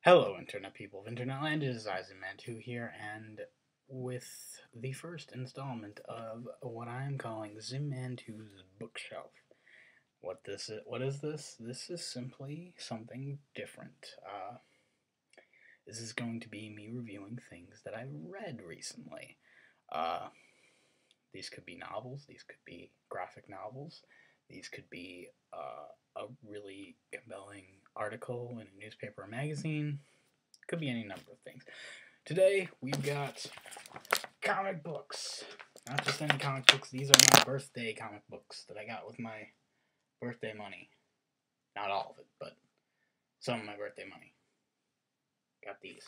Hello, Internet people of Internet Land. It is ZimMan2 here, and with the first installment of what I am calling ZimMan2's Bookshelf. What is this? This is simply something different. This is going to be me reviewing things that I've read recently. These could be novels, these could be graphic novels, these could be a really compelling article in a newspaper or magazine. Could be any number of things. Today, we've got comic books. Not just any comic books. These are my birthday comic books that I got with my birthday money. Not all of it, but some of my birthday money. Got these.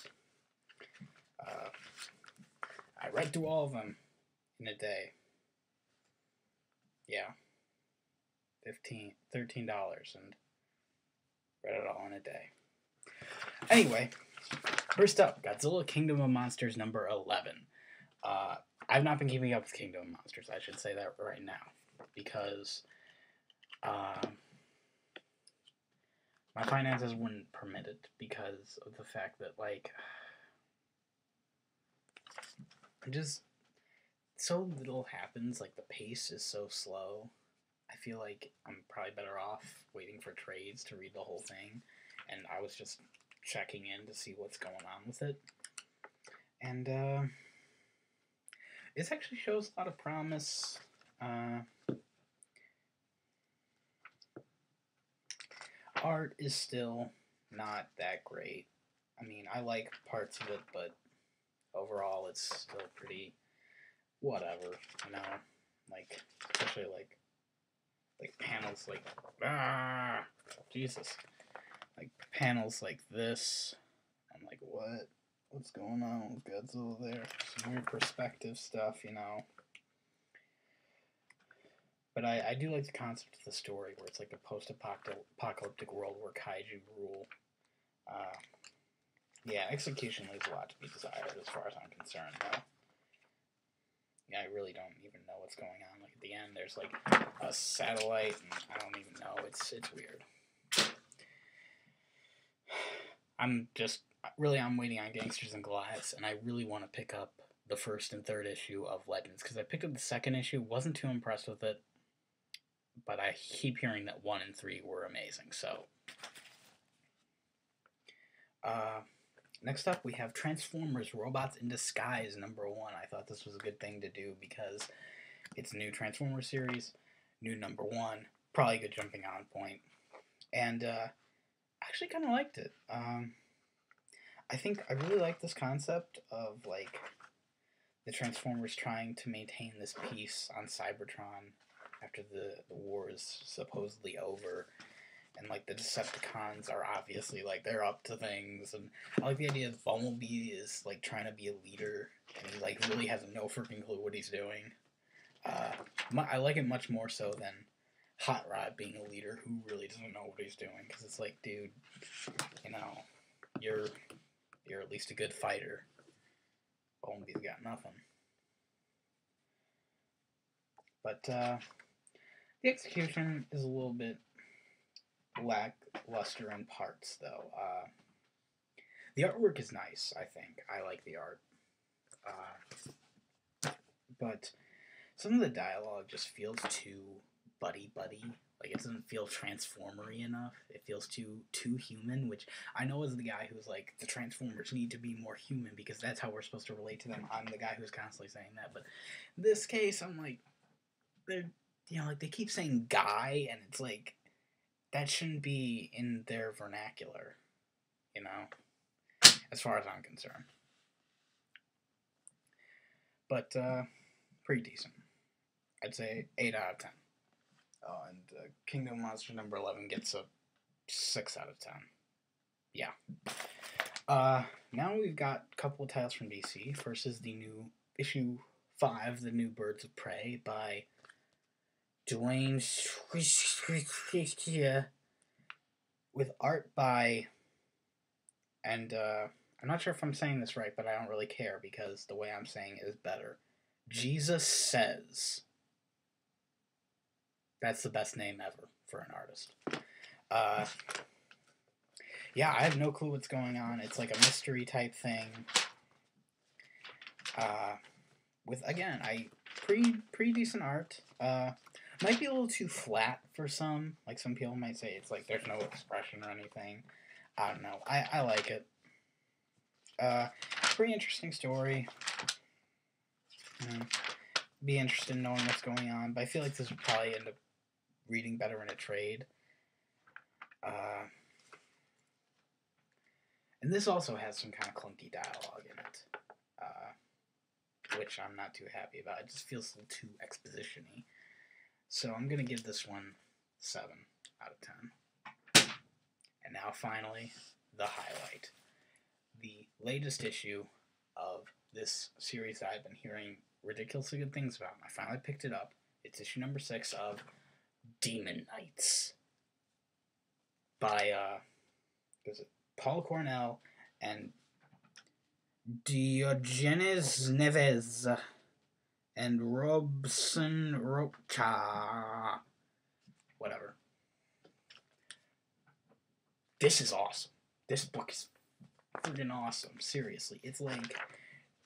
I read through all of them in a day. Yeah. $13 and read it all in a day. Anyway, first up, Godzilla Kingdom of Monsters number 11. I've not been keeping up with Kingdom of Monsters, I should say that right now, because my finances wouldn't permit it because of the fact that, like, just so little happens, like, the pace is so slow. I feel like I'm probably better off waiting for trades to read the whole thing, and I was just checking in to see what's going on with it. And this actually shows a lot of promise. Art is still not that great. I mean, I like parts of it, but overall it's still pretty whatever, you know? Like, especially like panels like, Jesus. Like, panels like this. I'm like, what's going on with Godzilla there? Some weird perspective stuff, you know. But I do like the concept of the story, where it's like a post-apocalyptic world where kaiju rule. Yeah, execution leaves a lot to be desired as far as I'm concerned, though. Yeah, I really don't even know what's going on. Like, at the end, there's like a satellite, and I don't even know. It's weird. I'm waiting on Gangsters and Goliaths, and I really want to pick up the first and third issue of Legends, because I picked up the second issue, wasn't too impressed with it, but I keep hearing that 1 and 3 were amazing, so. Next up, we have Transformers Robots in Disguise number 1. I thought this was a good thing to do because it's a new Transformers series, new number 1, probably a good jumping on point, and I actually kind of liked it. I think I really like this concept of, like, the Transformers trying to maintain this peace on Cybertron after the war is supposedly over, and, like, the Decepticons are obviously, like, they're up to things, and I like the idea that Bumblebee is, like, trying to be a leader, and he, like, really has no freaking clue what he's doing. I like it much more so than Hot Rod being a leader who really doesn't know what he's doing, because it's like, dude, you know, you're at least a good fighter. Bumblebee's got nothing. But the execution is a little bit lackluster in parts, though. The artwork is nice, I think. I like the art. But some of the dialogue just feels too buddy-buddy. Like, it doesn't feel Transformer-y enough. It feels too human, which I know as the guy who's like, the Transformers need to be more human because that's how we're supposed to relate to them. I'm the guy who's constantly saying that. But in this case, I'm like, they're, you know, like, they keep saying guy, and it's like, that shouldn't be in their vernacular, you know, as far as I'm concerned. But, pretty decent. I'd say 8 out of 10. Oh, and Kingdom of Monsters number 11 gets a 6 out of 10. Yeah. Now we've got a couple of titles from DC. First is the new issue 5, The New Birds of Prey by Duane, with art by, and I'm not sure if I'm saying this right, but I don't really care because the way I'm saying it is better. Jesus Says. That's the best name ever for an artist. yeah, I have no clue what's going on. It's like a mystery type thing. With, again, pretty decent art. Might be a little too flat for some. Like, some people might say it's like there's no expression or anything. I don't know. I like it. Pretty interesting story. Be interested in knowing what's going on, but I feel like this would probably end up reading better in a trade. And this also has some kind of clunky dialogue in it, which I'm not too happy about. It just feels a little too exposition-y. So I'm going to give this one 7 out of 10. And now finally, the highlight. The latest issue of this series that I've been hearing ridiculously good things about. I finally picked it up. It's issue number 6 of Demon Knights by Paul Cornell and Diogenes Neves and Robson Rocha. Whatever. This is awesome. This book is freaking awesome. Seriously. It's like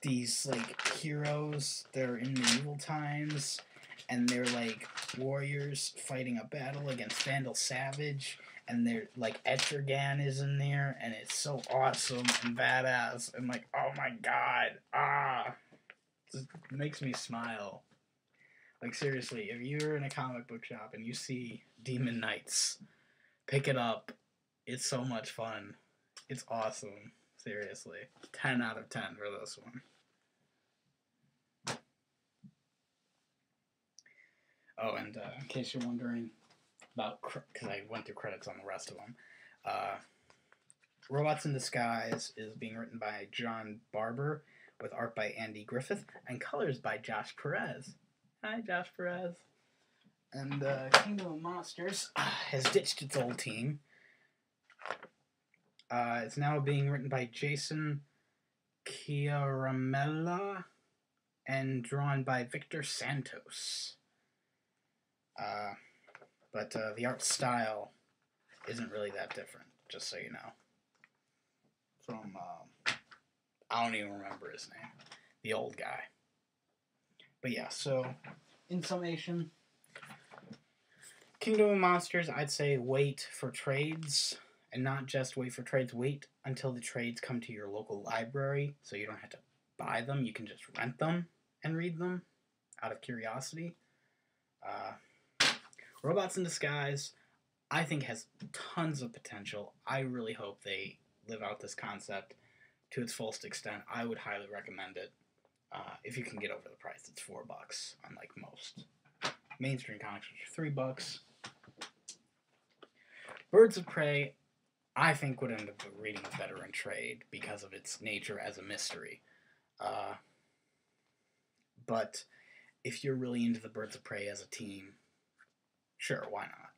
these like heroes, they're in medieval times, and they're like warriors fighting a battle against Vandal Savage, and they're like Etrigan is in there, and it's so awesome and badass, and like, oh my god, it makes me smile. Like, seriously, if you're in a comic book shop and you see Demon Knights, pick it up. It's so much fun. It's awesome. Seriously. 10 out of 10 for this one. Oh, and in case you're wondering about, because I went through credits on the rest of them, Robots in Disguise is being written by John Barber, with art by Andy Griffith, and colors by Josh Perez. Hi, Josh Perez. And Kingdom of Monsters has ditched its old team. It's now being written by Jason Cairamella and drawn by Victor Santos. But the art style isn't really that different, just so you know. From, I don't even remember his name. The old guy. But yeah, so, in summation, Kingdom of Monsters, I'd say wait for trades. And not just wait for trades, wait until the trades come to your local library, so you don't have to buy them. You can just rent them and read them out of curiosity. Robots in Disguise, I think, has tons of potential. I really hope they live out this concept to its fullest extent. I would highly recommend it. If you can get over the price, it's $4, unlike most mainstream comics, which are $3. Birds of Prey, I think, would end up reading better in trade because of its nature as a mystery. But if you're really into the Birds of Prey as a team, sure, why not?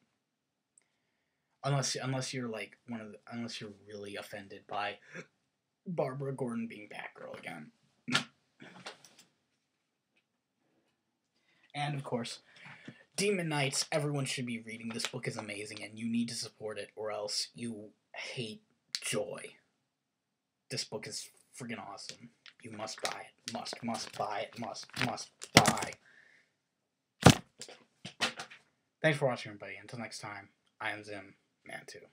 Unless you're like unless you're really offended by Barbara Gordon being Batgirl again. And of course, Demon Knights, everyone should be reading. This book is amazing, and you need to support it, or else you hate joy. This book is freaking awesome. You must buy it. Must buy it. Must buy. Thanks for watching, everybody. Until next time, I am ZimMan2.